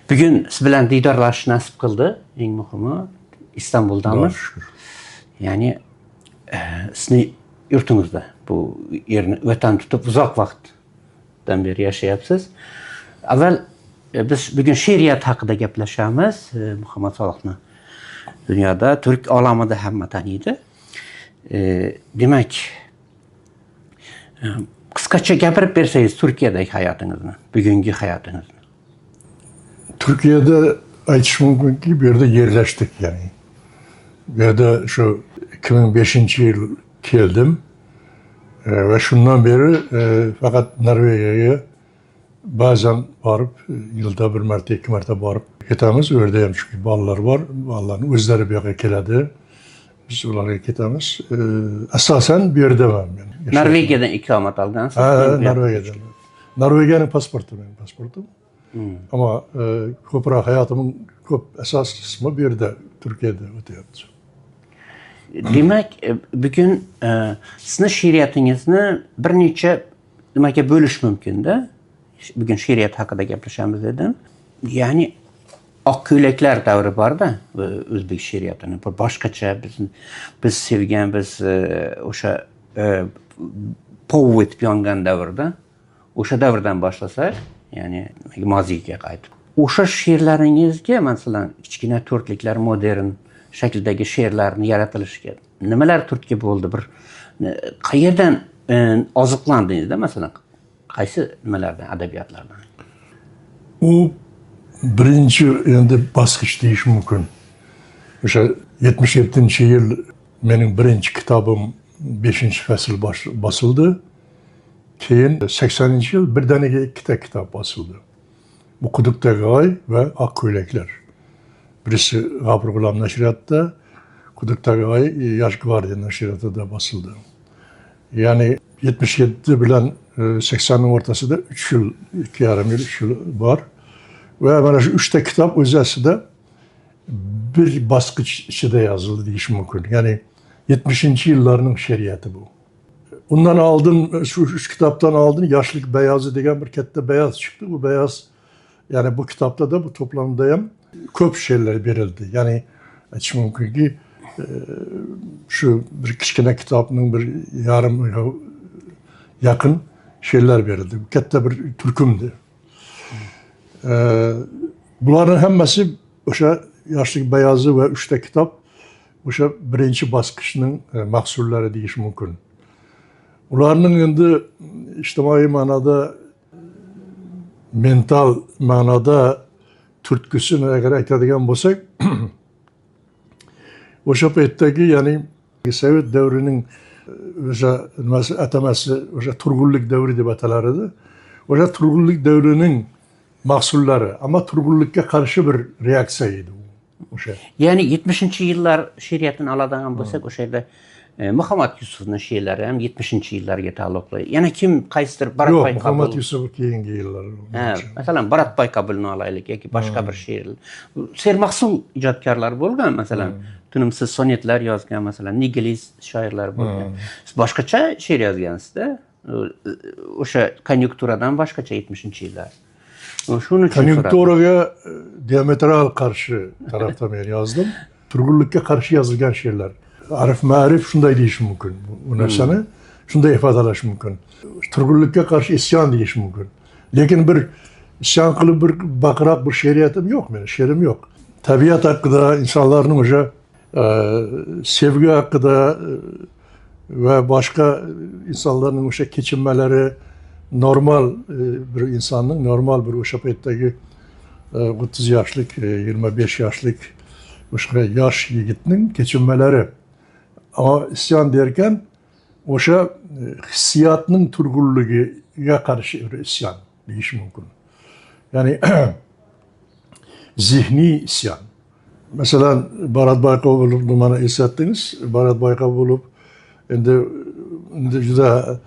Bugün siz bilen diydarlaş nasip kıldı. En muhimi İstanbul'damız. Yani sizin yurtunuzda bu yerini vatan tutup uzak vakitden beri yaşayapsız. Evvel biz bugün şeiriyat hakkında gaplaşamiz. Muhammed Salah'ni dünyada, Türk alamida hamma taniydi. Demek kıskaça gapirib bersangiz Türkiye'deki hayatınızı, bugünkü hayatınızı. Türkiye'de aytish mumkinki bu yerda yerleştik yani. Bu yerda şu 2005 yıl keldim ve şundan beri fakat Norvegia'ya bazen barıp yılda bir marta, iki marta barıp ketamiz. Ördeyim çünkü balalar var. Balaların özleri bir yoqqa keladi. Biz ularga ketamiz. Asasen bir yerde ben. Yani. Norvegiyadan ikamet algansınız. Norvegiyadan. Norvegiyanın pasportu benim pasportum. Ama ko'proq hayotimning ko'p asos qismi bu yerda Turkiyada o'tyapti. Demek bugün sizin şeiriyatingizni bir necha nimaga bo'lish mumkin-da. Bugün şeiriyat haqida gaplashamiz dedim. Yani Akko'ylaklar davri bor-da o'zbek she'riyatini. Bir boshqacha biz sevgan, biz o'sha pov etib yongan davrda, o'sha davrdan boshlasak, ya'ni moziga qaytib. O'sha she'rlaringizga masalan kichkina to'rtliklar, modern shakldagi she'rlarni yaratilishiga nimalar turtki bo'ldi? Bir qayerdan oziqlandingizda masalan? Qaysi nimalardan, adabiyotlardan? U birinchi endi bosqich deyish mumkin. O'sha 77-yil mening birinchi kitobim 5-fasl bosildi. Keyin 80-yil birdaniga ikkita kitob bosildi. Bu Quduqdagi oy va Akko'ylaklar. Birisi G'afur G'ulom nashriyotida, Quduqdagi oy Yosh gvardiya nashriyotida bosildi. Ya'ni 77 bilan 80'ning o'rtasida 3 yil, 2,5 yil, 3 yil bor. Ve mana shu 3 ta kitob o'zasida bir bosqich ichida yozildi deyish mumkin. Ya'ni 70-yillarning she'riyati bu. Undan oldin şu 3 kitobdan oldin Yoshlik Beyozi degan bir katta beyoz chiqdi. Bu beyoz yani bu kitobda da bu to'plamda ham ko'p she'rlar berildi. Ya'ni aytish mumkinki shu bir kichkina kitobning bir yarim yaqin she'rlar berildi. Bu katta bir turkumdi. Buların hammasi o'sha Yoshlik Beyozi va 3 ta kitob o'sha birinchi bosqichning mahsullari deyish mumkin. Ularning endi ijtimoiy ma'noda, mental ma'noda turtkusini agar aytadigan bo'lsak, o'sha paytdagi ya'ni Sovet davrining o'sha nimasi atamasi o'sha turg'unlik davri deb atalar edi. O'sha turg'unlik davrining mahsullari ama turg'unlikka qarshi bir reaksiya edi u. O'sha. Yani 70-yillar she'riyatini oladigan bo'lsak, o'sha yerda Muhammad Yusufning she'rlari ham 70-yillarga taalluqli. Yana kim qaysidir Baratboy Yo'q, Muhammad Yusuf keyingi yillar. Masalan Baratboy Qabulni olaylik yoki boshqa bir she'r. Sermahsul ijodkorlar bo'lgan, masalan, tinimsiz sonetlar yozgan, masalan, Nigilis shoirlar bo'lgan. Siz boshqacha she'r yozgansiz-da. O'sha konjunkturadan boshqacha 70-yillar. Konjunkturaga diametral qarshi tarafdan men yozdim. Turg'unlikka qarshi yozilgan she'rlar. Arif ma'rif shunday deyish mumkin. Bu narsani shunday ifodalash mumkin. Turg'unlikka qarshi isyon deyish mumkin. Lekin bir isyon qilib bir baqiroq bir she'riyatim yo'q meni, she'rim yo'q. Tabiat haqida, insonlarning o'sha sevgi haqida va boshqa insonlarning o'sha kechinmalari, normal bir insonning, normal bir o'sha paytdagi 30 yoshlik, 25 yoshlik o'sha yosh yigitning kechinmalari. Ama isyon derken o'sha hissiyotning turg'unligiga qarshi bir isyon deyish mumkin. Ya'ni zihniy isyon. Masalan, Barat Boyqabulovni mana eslatdingiz. Barat Boyqabulov endi juda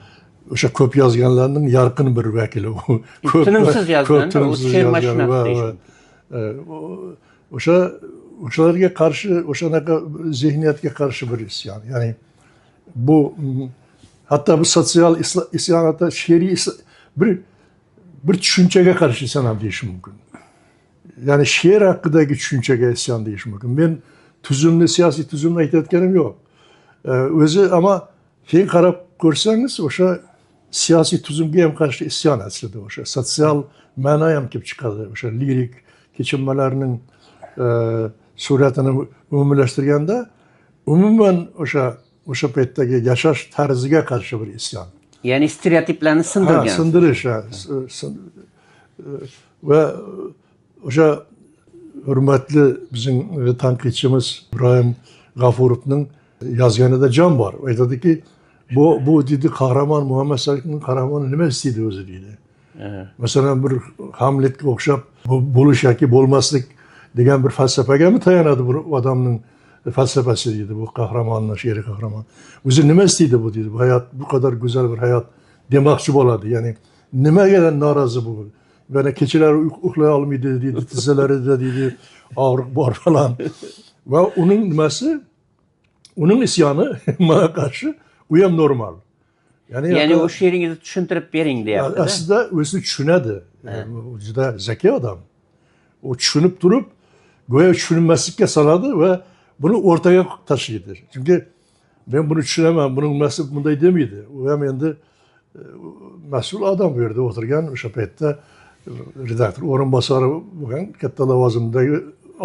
o'sha ko'p yozganlarning yorqin bir vakili u. Tinimsiz yozgan, she'r mashinasi. O'shalarga qarshi, o'shanaqa zihniyatga qarshi bir isyon. Ya'ni bu hatta bu sotsial isyon, hatta she'riy bir tushunchaga qarshi isyon ham deyish mumkin. yani şiir hakkındaki düşüncege isyan deyiş mümkün. Ben tüzümlü, siyasi tüzümlü aytayotganim yok. Özü ama keyin qarab ko'rsangiz o'sha siyasi tüzümge ham qarshi isyon aslida o'sha sotsial ma'no ham kelib chiqadi. O'sha lirik kechinmalarning suratini umumlashtirganda umuman o'sha paytdagi yashash tarziga qarshi bir isyon. Ya'ni stereotiplarni sindirgan. Sindirish. Va o'sha hurmatli bizning tanqidchimiz İbrahim G'afurovning yozganida jon bor. Aytadiki, bu dedi qahramon Muhammad Salihning qahramoni nima istaydi o'zi deydi. Masalan bir Hamletga o'xshab bo'lish yoki bo'lmaslik degan bir falsafagami tayanadi bu odamning falsafasi deydi bu qahramonning she'ri qahramon. O'zi nima istaydi bu deydi. Bu hayot bu kadar güzel bir hayot demoqchi bo'ladi. Ya'ni nimaga norozi bu? Bana keçiler uxlay olmaydi deydi, tizzalarida deydi, og'riq bor falan. Va uning nimasi, uning isyoni menga qarshi u ham normal. Ya'ni o she'ringizni tushuntirib bering deyapti. Aslida o'zi tushunadi. Juda zeki adam. O tushunib turib, go'yo tushunmaslikka soladi va buni o'rtaga tashlaydi. Chunki men buni tushunaman, buning nimasi bunday demaydi. U ham endi mas'ul adam bu yerda o'tirgan o'sha paytda redaktor o'rinbosari bo'lgan katta lavozimdagi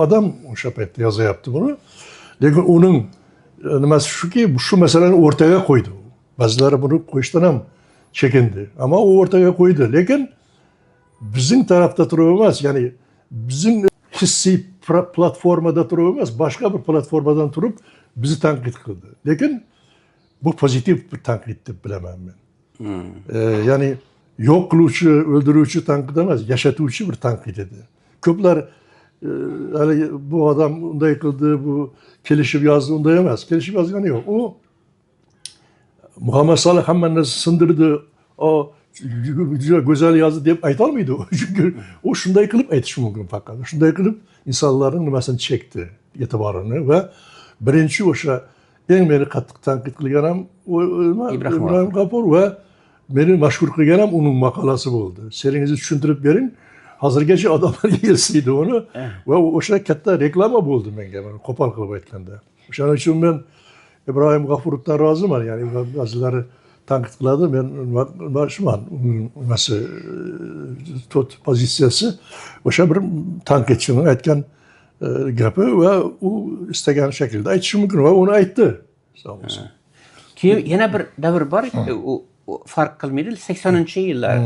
odam o'sha paytda yozyapti buni. Lekin uning nimasi shuki, shu masalani o'rtaga qo'ydi. Ba'zilari buni qo'yishdan ham chekindi. Ammo u o'rtaga qo'ydi. Lekin bizning tarafda turib emas, ya'ni bizning hissiy platformada turib emas, boshqa bir platformadan turib bizni tanqid qildi. Lekin bu pozitiv bir tanqid deb bilaman men. Ya'ni yo'q qiluvchi, o'ldiruvchi tanqid emas, yashatuvchi bir tanqid edi. Ko'plar hali bu odam unday qildi, bu kelishib yozdi, unday emas. Kelishib yozgani yo'q. U Muhammad Salih hamma narsani sindirdi, o juda go'zal yozdi deb ayta olmaydi u. Chunki u shunday qilib aytishi mumkin faqat. Shunday qilib insonlarning nimasini chekdi, e'tiborini va birinchi o'sha eng meni qattiq tanqid qilgan ham Ibrohim G'afur va meni mashhur qilgan ham uning maqolasi bo'ldi. She'ringizni tushuntirib bering. Hozirgacha odamlar yelsaydi uni va o'sha katta reklama bo'ldi menga, men qo'pol qilib aytganda. O'shaning uchun men İbrahim G'afurovdan roziman. Ya'ni ba'zilari tanqid qiladi, men boshman nimasi pozitsiyasi o'sha bir tanqidchining aytgan gapi va u istagan shaklda aytishi mumkin va uni aytdi. Sog' bo'lsin. Keyin yana bir davr bor, u farq qilmaydi. 80-yillar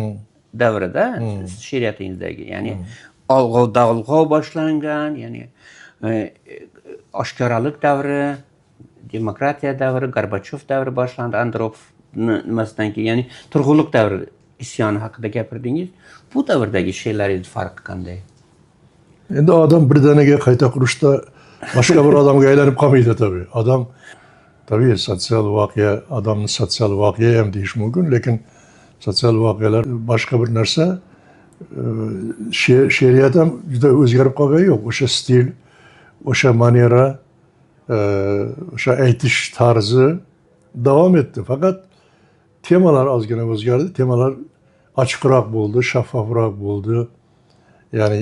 davrida she'riyatingizdagi, ya'ni olg'ov boshlangan, ya'ni oshkoralik davri, demokratiya davri, Gorbachev davri boshlandi, Andropovni nimasidan keyin, ya'ni turg'unlik davri isyoni haqida gapirdingiz. Bu davrdagi she'rlaringiz farqi qanday? Endi odam birdaniga qayta qurishda boshqa bir odamga aylanib qolmaydi tabii. Odam tabii sotsial voqea, odamning sotsial voqea ham deyish mumkin, lekin sotsial voqealar boshqa bir narsa. She'riyat ham juda o'zgarib qolgani yo'q. O'sha stil, o'sha maniera, o'sha aytish tarzi davom etdi. Faqat temalar ozgina o'zgardi. Temalar ochiqroq bo'ldi, shaffofroq bo'ldi. Ya'ni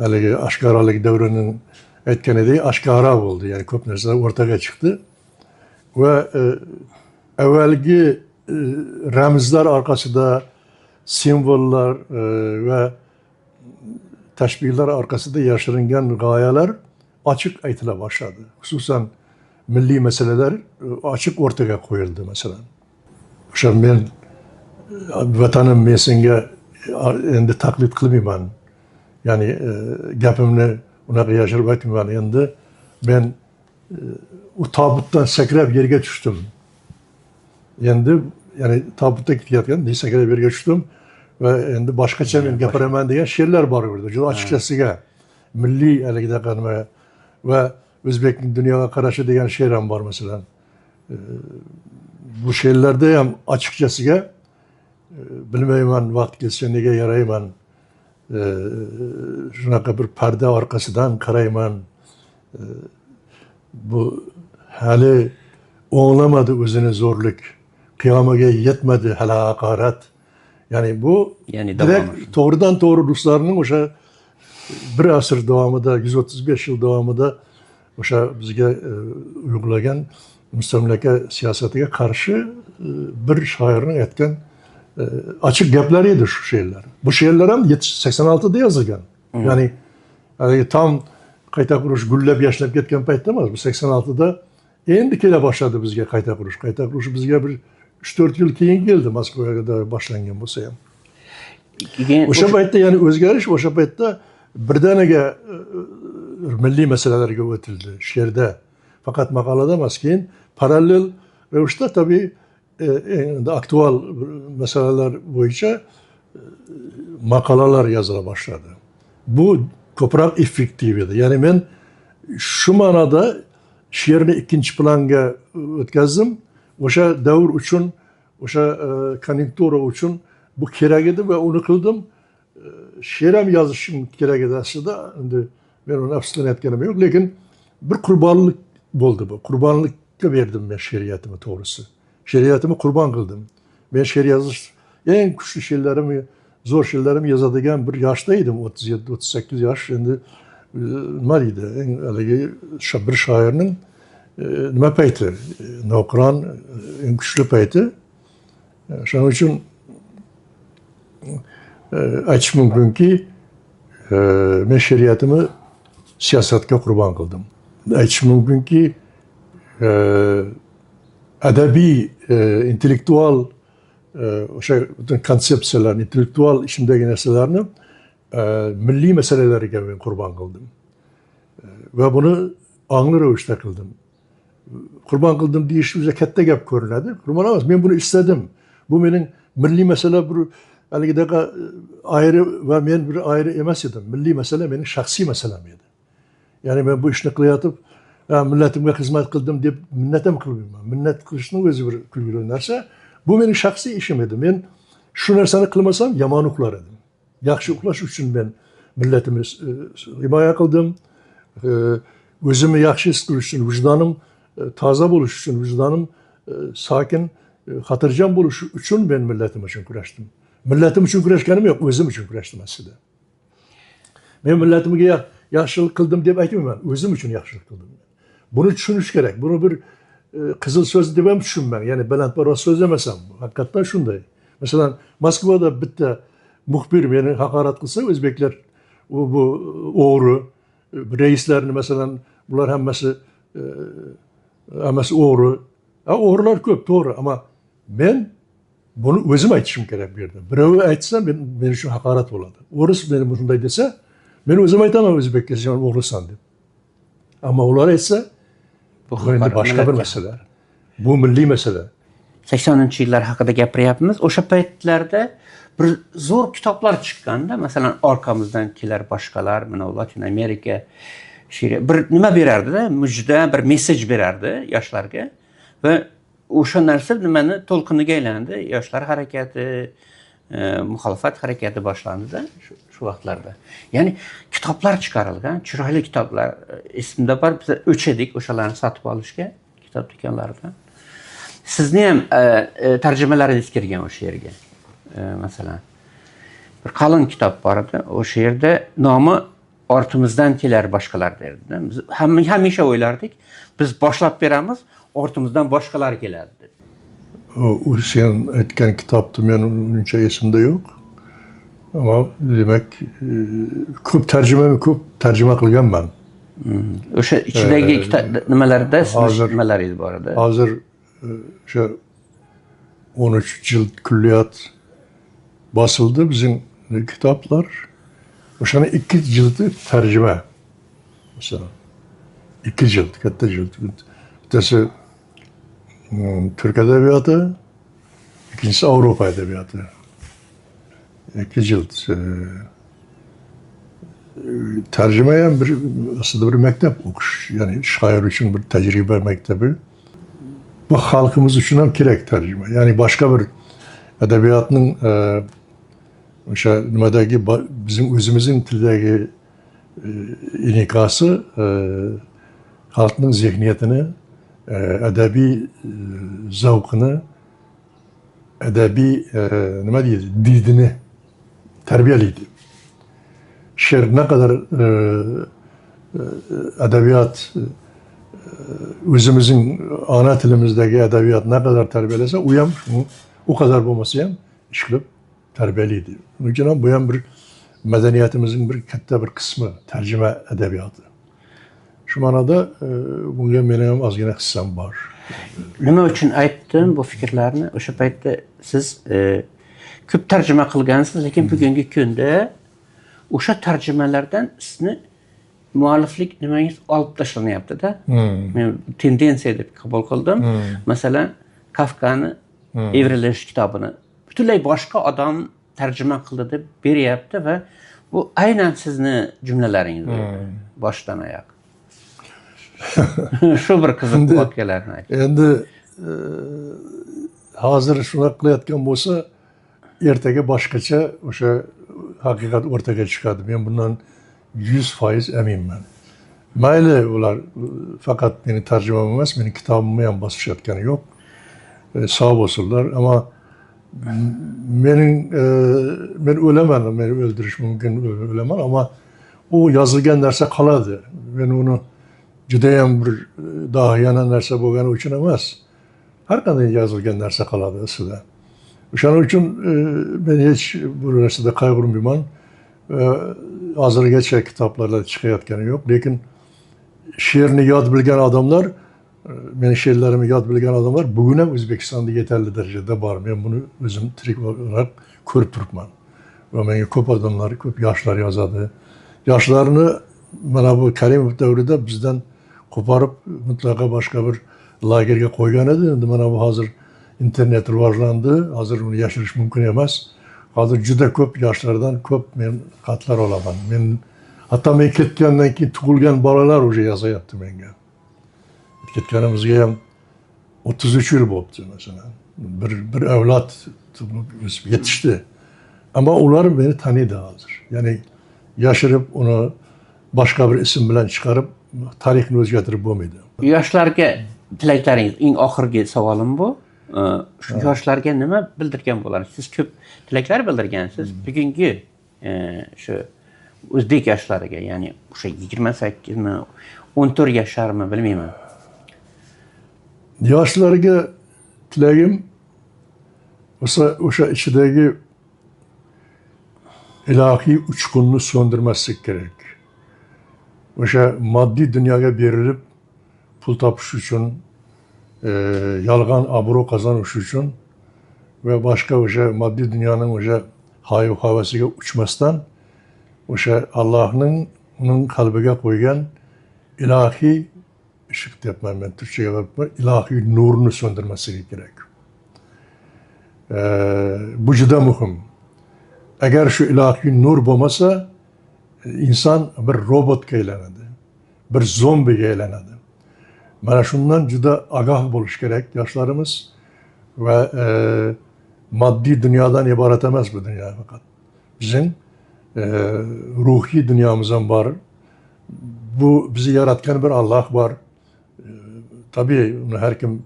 haligi oshkoralik davrining aytganidek oshkora bo'ldi. Ya'ni ko'p narsa o'rtaga chiqdi. Va avvalgi ramzlar orqasida, simvollar va tashbihlar orqasida yashiringan g'oyalar ochiq aytila boshladi. Xususan milliy masalalar ochiq o'rtaga qo'yildi masalan. O'sha men vatanim men senga endi taqlid qilmayman. Ya'ni gapimni unaqa yashirib aytmayman. Endi men u tobutdan sakrab yerga tushdim. Endi ya'ni tobutda ketayotgan sakrab yerga tushdim va endi boshqacha men gapiraman degan she'rlar bor edi. Juda ochiqchasiga milliy haligidaqa nima va o'zbekning dunyoga qarashi degan she'r ham bor masalan. Bu she'rlarda ham ochiqchasiga bilmayman vaqt kelsa nega yarayman. Shunaqa bir parda orqasidan qarayman. Bu hali o'nglamadi o'zini zo'rlik. Qiyomaga yetmedi hali haqorat. Ya'ni bu direkt to'g'ridan to'g'ri ruslarning o'sha bir asır davamida, 135 yıl davamida o'sha bizga uyg'ulagan mustamlaka siyosatiga qarshi bir shoirning aytgan açık gaplar edi şu she'rlar. Bu she'rlar ham 86'da yozilgan. Ya'ni tam qayta qurish gullab yashnab ketgan paytda emas. Bu 86'da endi kela boshladi bizga qayta qurish. Qayta qurish bizga bir 3-4 yil keyin keldi Moskvaga boshlangan bo'lsa ham. O'sha paytda ya'ni o'zgarish o'sha paytda birdaniga milliy masalalarga o'tildi she'rda. Faqat maqolada emas, keyin parallel ravishda tabii aktual meseleler bo'yicha maqolalar yozila boshladi. Bu ko'proq effektiv edi. Ya'ni men shu ma'noda she'rni ikkinchi planga o'tkazdim. O'sha davr uchun, o'sha konjunktura uchun bu kerak edi va uni qildim. She'r ham yozishim kerak edi aslida. Endi men uni afsuslanayotganim yo'q, lekin bir qurbonlik bo'ldi bu. Qurbonlikka berdim men she'riyatimni to'g'risi. She'riyatimi qurban qildim. Men she'r yozish eng kuchli she'rlarimni, zo'r she'rlarimni yozadigan bir yoshda edim, 37-38 yosh. Endi nima deydi? Eng haligi bir shoirning nima payti? Noqiron eng kuchli payti. Shuning uchun aytish mumkinki, men she'riyatimni siyosatga qurbon qildim. Aytish mumkinki, adabiy, intellektual o'sha butun konsepsiyalarni, intellektual ishimdagi narsalarni milliy masalalarga men qurbon qildim. Va buni ongli ravishda qildim. Qurbon qildim deyish o'zi katta gap ko'rinadi. Qurbon emas, men buni istadim. Bu mening milliy masala bir haligidaqa ayrı va men bir ayrı emas edim. Milliy masala mening shaxsiy masalam edi. Ya'ni men bu ishni qilayotib, millatimga xizmat qildim deb minnat ham qilmayman. Minnat qilishning o'zi bir kulgili narsa. Bu mening shaxsiy ishim edi. Men shu narsani qilmasam yomon uxlar edim. Yaxshi uxlash uchun men millatimni himoya qildim. O'zimni yaxshi his qilish uchun, vijdonim toza bo'lish uchun, vijdonim sokin, xotirjam bo'lish uchun men millatim uchun kurashdim. Millatim uchun kurashganim yo'q, o'zim uchun kurashdim aslida. Men millatimga yaxshilik qildim deb aytmayman, o'zim uchun yaxshilik qildim. Buni tushunish kerak. Buni bir qizil so'z deb ham tushunmang. Ya'ni balandparvoz so'z emas ham. Haqiqatan shunday. Masalan, Moskvada bitta muxbir meni haqorat qilsa, o'zbeklar bu o'g'ri, reislarni masalan, bular hammasi o'g'ri. O'g'rilar ko'p, to'g'ri, ammo men buni o'zim aytishim kerak bu yerda. Birovi aytsa, men uchun haqorat bo'ladi. O'ris meni bunday desa, men o'zim aytaman o'zbekka sen o'g'risan deb. Ammo ular aytsa, bu endi boshqa bir masala. Bu milliy masala. 80-yillar haqida gapiryapmiz. O'sha paytlarda bir zo'r kitoblar chiqqanda, masalan, orqamizdan kelar boshqalar, mana Latin Amerika she'ri bir nima berardi-da, mujda, bir mesaj berardi yoshlarga va o'sha narsa nimani to'lqiniga aylandi. Yoshlar harakati, muxolifat harakati boshlandi-da shu vaqtlarda. Ya'ni kitoblar chiqarilgan, chiroyli kitoblar. Esimda bor, biz o'chadik o'shalarni sotib olishga kitob do'konlaridan. Sizni ham tarjimalaringiz kirgan o'sha yerga. Masalan, bir qalin kitob bor edi. O'sha yerda nomi ortimizdan kelar boshqalar derdi. Biz hamisha o'ylardik, biz boshlab beramiz, ortimizdan boshqalar keladi deb. O sen aytgan kitobni men uncha esimda yo'q. Ammo demak, ko'p tarjima qilganman. O'sha ichidagi nimalarda nimalaringiz bor edi? Hozir o'sha 13 jild kulliyat bosildi bizim kitoblar. O'shani 2 jildi tarjima. Masalan, 2 jild, katta jild. Bittasi Türk edebiyatı, ikincisi Avrupa edebiyatı. 2 jild. Tercüme ham aslında bir mektep okuş. Yani şair için bir tecrübe mektebi. Bu halkımız için ham kerak tercüme. Yani başka bir edebiyatının o'sha nimadagi bizim o'zimizning tildagi inikasi xalqning zehniyatini, adabiy zavqini, adabiy nima deydi, didini tarbiyalaydi. she'r ne kadar edebiyat özümüzün ana tilimizdeki edebiyat ne kadar terbiyelese uyam o kadar bulması hem işkilip terbiyeliydi. Onun için bu hem bir medeniyetimizin bir katta bir kısmı tercüme edebiyatı. Şu manada bunga benim azgina hissam var. Nima uchun aytdim bu fikrlarni? O'sha paytda siz ko'p tarjima qilgansiz, lekin bugungi kunda o'sha tarjimalardan sizni mualliflik nimangiz olib tashlanyapti-da. Men tendensiya deb qabul qildim. Masalan, Kafkani Evrilish kitobini butunlay boshqa odam tarjima qildi deb beryapti va bu aynan sizni jumlalaringiz boshdan oyoq. Shu bir qiziq voqealarni ayting. Endi hozir shuna qilayotgan bo'lsa, ertaga boshqacha o'sha haqiqat o'rtaga chiqadi. Men bundan 100% eminman. Mayli ular faqat meni tarjimam emas, meni kitobimni ham bosishayotgani yo'q. Sağ olsunlar ama men o'laman, meni o'ldirish mumkin, o'laman ama o yazılgan narsa qoladi. Men uni judayam bir dohiyona narsa bo'lgani uchun emas. Har qanday yozilgan narsa qoladi sizda. O'shaning uchun men hech bu narsada qayg'urmayman. Hozirgacha kitoblarda chiqayotgani yo'q, lekin she'rni yod bilgan odamlar, meni she'rlarimni yod bilgan odamlar bugun ham O'zbekistonda yetarli darajada bor. Men buni o'zim tirik olarak ko'rib turibman. Va menga ko'p odamlar, ko'p yoshlar yozadi. Yoshlarni mana bu Karimov davrida bizdan qo'porib mutlaqo boshqa bir lagerga qo'ygan edi. Endi mana bu hozir internet rivojlandi. Hozir uni yashirish mumkin emas. Hozir juda ko'p yoshlardan ko'p men xatlar olaman. Hatto men ketgandan keyin tug'ilgan bolalar o'sha yozyapti menga. Ketganimizga ham 33 yil bo'libdi masalan. Bir avlod yetishdi. Ama ular beni tanıydı hozir. Ya'ni yashirib uni boshqa bir ism bilan chiqarib tarixni o'zgartirib bo'lmaydi. Yoshlarga tilaklaringiz, eng oxirgi savolim bu. Shu yoshlarga nima bildirgan bo'lasiz? Siz ko'p tilaklar bildirgansiz. Bugungi shu o'zbek yoshlariga, ya'ni o'sha 28 mi, 14 yoshlarmi bilmayman. Yoshlarga tilagim o'sha ichidagi ilahiy uchqunni söndürmezsek gerek. O'sha moddiy dunyoga berilib pul topish uchun, yolg'on obro' qozonish uchun va boshqa o'sha moddiy dunyoning o'sha hayv havasiga uchmasdan o'sha Allohning uning qalbiga qo'ygan ilahiy ışık deyapman men Türkçe'ye bakma, ilahiy nurunu söndürmesi gerek. Bu juda muhim. Eğer şu ilahiy nur bo'lmasa, insan bir robotga aylanadi, bir zombiga aylanadi. Mana shundan juda ogoh bo'lish kerak yoshlarimiz va moddiy dunyodan iborat emas bu dunyo faqat. Bizim ruhiy dunyomiz ham bor. Bu bizi yaratgan bir Allah var. Tabii bunu her kim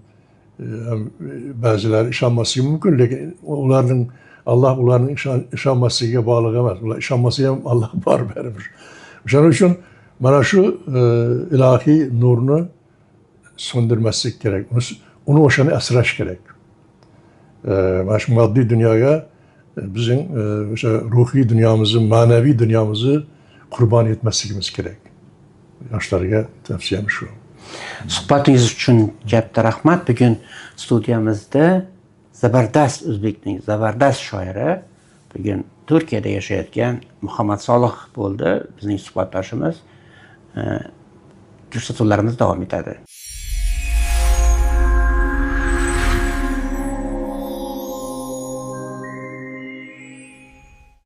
bazıları inanması mümkün, lakin ularning inanmasıga bağlı emas. Ular inanması ham Allah var baribir. Shuning uchun mana shu ilahiy nurni söndürmeslik gerek. Onu o'shani asrash kerak. Mana shu moddiy dunyoga bizim o'sha ruhiy dunyomizni, ma'naviy dunyomizni qurbon etmasligimiz kerak. Yoshlarga tavsiyam shu. Suhbatingiz uchun katta rahmat. Bugun studiyamizda zabardast o'zbekning zabardast shoiri, bugun Turkiyada yashayotgan Muhammad Solih bo'ldi bizning suhbatdoshimiz. Ko'rsatuvlarimiz davom etadi.